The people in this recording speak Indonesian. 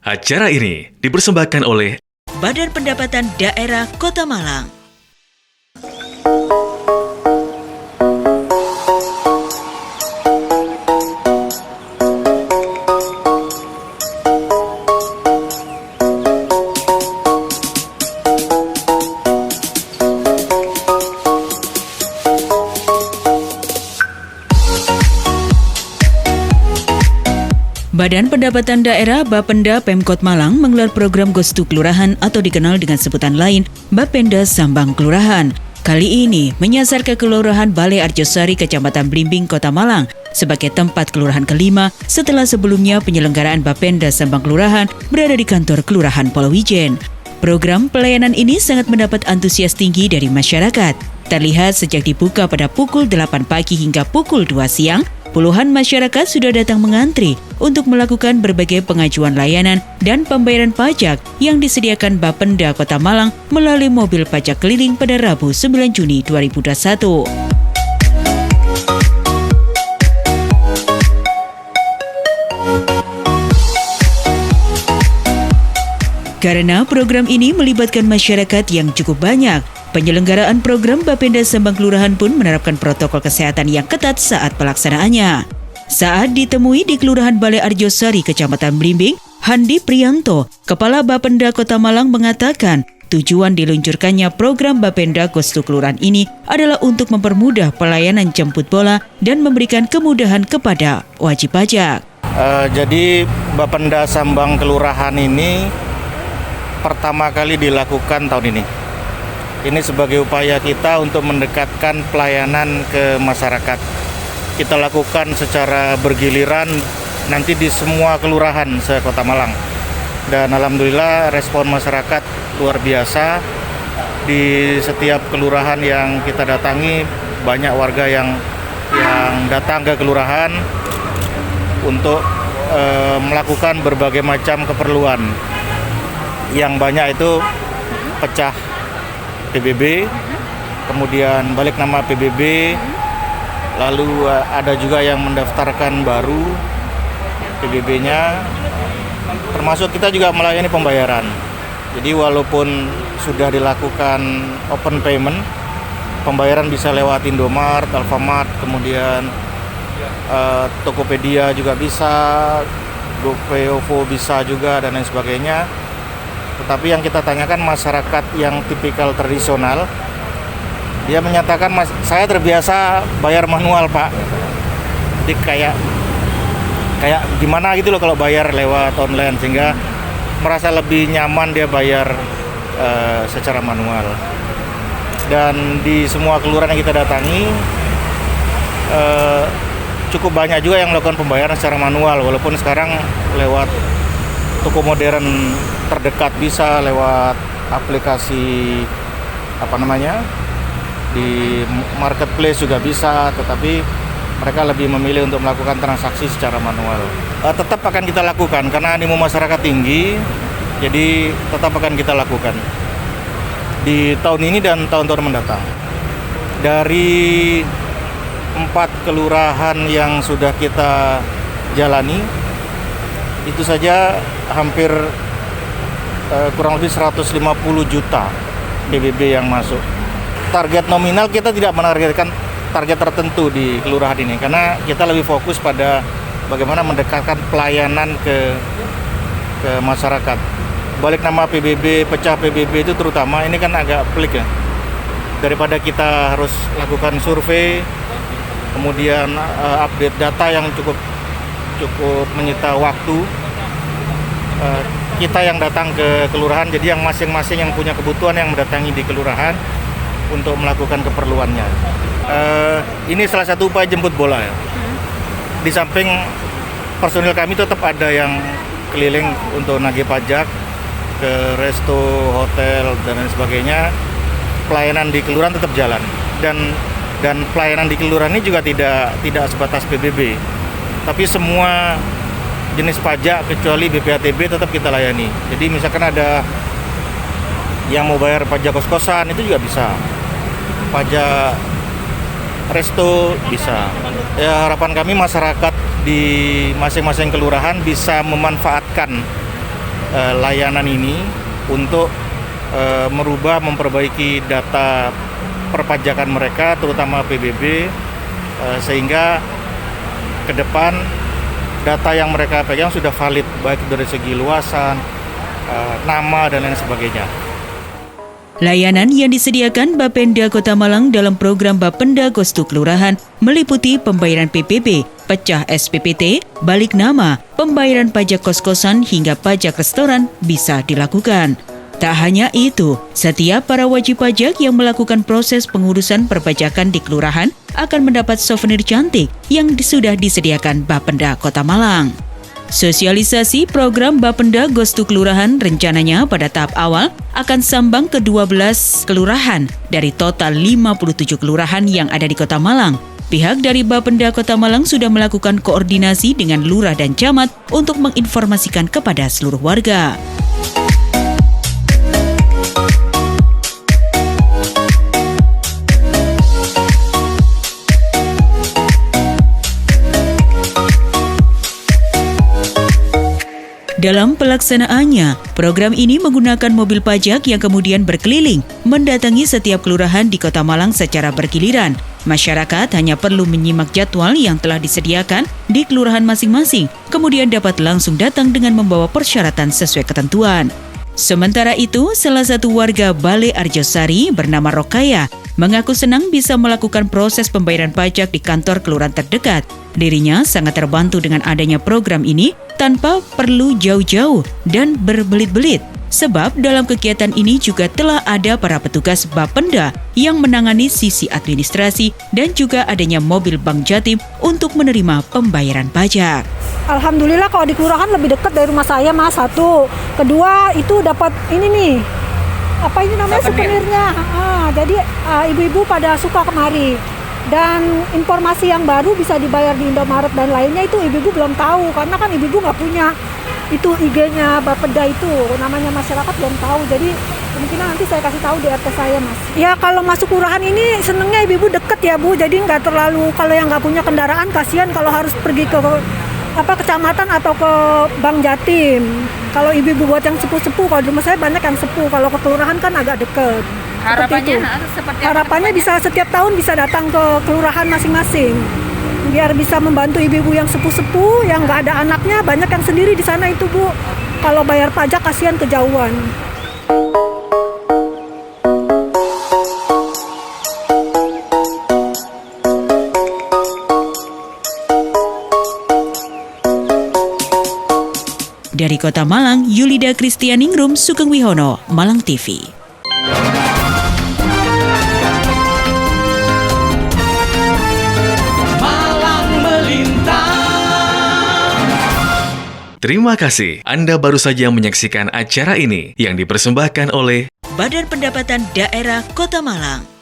Acara ini dipersembahkan oleh Badan Pendapatan Daerah Kota Malang. Badan Pendapatan Daerah Bapenda Pemkot Malang menggelar program Gostu Kelurahan atau dikenal dengan sebutan lain Bapenda Sambang Kelurahan. Kali ini menyasar ke Kelurahan Balai Arjosari, Kecamatan Blimbing, Kota Malang sebagai tempat kelurahan kelima setelah sebelumnya penyelenggaraan Bapenda Sambang Kelurahan berada di kantor Kelurahan Polowijen. Program pelayanan ini sangat mendapat antusias tinggi dari masyarakat. Terlihat sejak dibuka pada pukul 8 pagi hingga pukul 2 siang, puluhan masyarakat sudah datang mengantri untuk melakukan berbagai pengajuan layanan dan pembayaran pajak yang disediakan Bapenda Kota Malang melalui mobil pajak keliling pada Rabu 9 Juni 2021. Karena program ini melibatkan masyarakat yang cukup banyak, penyelenggaraan program Bapenda Sambang Kelurahan pun menerapkan protokol kesehatan yang ketat saat pelaksanaannya. Saat ditemui di Kelurahan Balai Arjosari, Kecamatan Blimbing, Handi Priyanto, Kepala Bapenda Kota Malang mengatakan tujuan diluncurkannya program Bapenda Gostu Kelurahan ini adalah untuk mempermudah pelayanan jemput bola dan memberikan kemudahan kepada wajib pajak. Jadi Bapenda Sambang Kelurahan ini pertama kali dilakukan tahun ini. Ini sebagai upaya kita untuk mendekatkan pelayanan ke masyarakat. Kita lakukan secara bergiliran nanti di semua kelurahan se-Kota Malang. Dan alhamdulillah respon masyarakat luar biasa. Di setiap kelurahan yang kita datangi banyak warga yang datang ke kelurahan untuk melakukan berbagai macam keperluan. Yang banyak itu pecah PBB, kemudian balik nama PBB, lalu ada juga yang mendaftarkan baru PBB-nya, termasuk kita juga melayani pembayaran. Jadi walaupun sudah dilakukan open payment, pembayaran bisa lewat Indomaret, Alfamart, kemudian Tokopedia juga bisa, GoPay, OVO bisa juga, dan lain sebagainya. Tetapi yang kita tanyakan masyarakat yang tipikal tradisional, dia menyatakan, saya terbiasa bayar manual Pak. Jadi kayak gimana gitu loh kalau bayar lewat online, sehingga merasa lebih nyaman dia bayar secara manual. Dan di semua kelurahan yang kita datangi cukup banyak juga yang melakukan pembayaran secara manual, walaupun sekarang lewat toko modern terdekat bisa lewat aplikasi di marketplace juga bisa, tetapi mereka lebih memilih untuk melakukan transaksi secara manual. Tetap akan kita lakukan karena animo masyarakat tinggi, jadi tetap akan kita lakukan di tahun ini dan tahun-tahun mendatang. Dari 4 kelurahan yang sudah kita jalani, itu saja hampir kurang lebih 150 juta PBB yang masuk. Target nominal kita tidak menargetkan target tertentu di kelurahan ini, karena kita lebih fokus pada bagaimana mendekatkan pelayanan ke masyarakat. Balik nama PBB, pecah PBB itu terutama, ini kan agak pelik ya. Daripada kita harus lakukan survei, kemudian update data yang cukup menyita waktu, kita yang datang ke kelurahan, jadi yang masing-masing yang punya kebutuhan yang mendatangi di kelurahan untuk melakukan keperluannya. Ini salah satu upaya jemput bola ya. Di samping personil kami tetap ada yang keliling untuk nagih pajak ke resto, hotel, dan lain sebagainya. Pelayanan di kelurahan tetap jalan, dan pelayanan di kelurahan ini juga tidak sebatas PBB, tapi semua jenis pajak kecuali BPATB tetap kita layani. Jadi misalkan ada yang mau bayar pajak kos-kosan itu juga bisa, pajak resto bisa. Ya, harapan kami masyarakat di masing-masing kelurahan bisa memanfaatkan layanan ini untuk merubah, memperbaiki data perpajakan mereka, terutama PBB, sehingga ke depan data yang mereka pegang sudah valid, baik dari segi luasan, nama, dan lain sebagainya. Layanan yang disediakan Bapenda Kota Malang dalam program Bapenda Gostu Kelurahan meliputi pembayaran PPB, pecah SPPT, balik nama, pembayaran pajak kos-kosan hingga pajak restoran bisa dilakukan. Tak hanya itu, setiap para wajib pajak yang melakukan proses pengurusan perpajakan di kelurahan akan mendapat souvenir cantik yang sudah disediakan Bapenda Kota Malang. Sosialisasi program Bapenda Gostu Kelurahan rencananya pada tahap awal akan sambang ke 12 kelurahan dari total 57 kelurahan yang ada di Kota Malang. Pihak dari Bapenda Kota Malang sudah melakukan koordinasi dengan lurah dan camat untuk menginformasikan kepada seluruh warga. Dalam pelaksanaannya, program ini menggunakan mobil pajak yang kemudian berkeliling, mendatangi setiap kelurahan di Kota Malang secara bergiliran. Masyarakat hanya perlu menyimak jadwal yang telah disediakan di kelurahan masing-masing, kemudian dapat langsung datang dengan membawa persyaratan sesuai ketentuan. Sementara itu, salah satu warga Bale Arjosari bernama Rokaya mengaku senang bisa melakukan proses pembayaran pajak di kantor kelurahan terdekat. Dirinya sangat terbantu dengan adanya program ini tanpa perlu jauh-jauh dan berbelit-belit. Sebab dalam kegiatan ini juga telah ada para petugas Bapenda yang menangani sisi administrasi dan juga adanya mobil Bank Jatim untuk menerima pembayaran pajak. Alhamdulillah kalau di kelurahan lebih dekat dari rumah saya, Mas. Satu. Kedua, itu dapat ini nih. Apa ini namanya souvenirnya? Jadi ibu-ibu pada suka kemari. Dan informasi yang baru bisa dibayar di Indomaret dan lainnya itu ibu-ibu belum tahu. Karena kan ibu-ibu nggak punya itu IG-nya Bapenda itu. Namanya masyarakat belum tahu. Jadi kemungkinan nanti saya kasih tahu di RT saya, Mas. Ya kalau masuk kelurahan ini senengnya ibu-ibu deket ya, Bu. Jadi nggak terlalu, kalau yang nggak punya kendaraan kasihan kalau harus pergi ke kecamatan atau ke Bank Jatim. Kalau ibu-ibu buat yang sepuh-sepuh, kalau di rumah saya banyak yang sepuh, kalau ke kelurahan kan agak deket. Harapannya bisa setiap tahun bisa datang ke kelurahan masing-masing, biar bisa membantu ibu-ibu yang sepuh-sepuh, yang nggak ada anaknya, banyak yang sendiri di sana itu, Bu. Kalau bayar pajak kasihan kejauhan. Dari Kota Malang, Yulida Kristianingrum, Sugeng Wihono, Malang TV. Malang Melintang. Terima kasih. Anda baru saja menyaksikan acara ini yang dipersembahkan oleh Badan Pendapatan Daerah Kota Malang.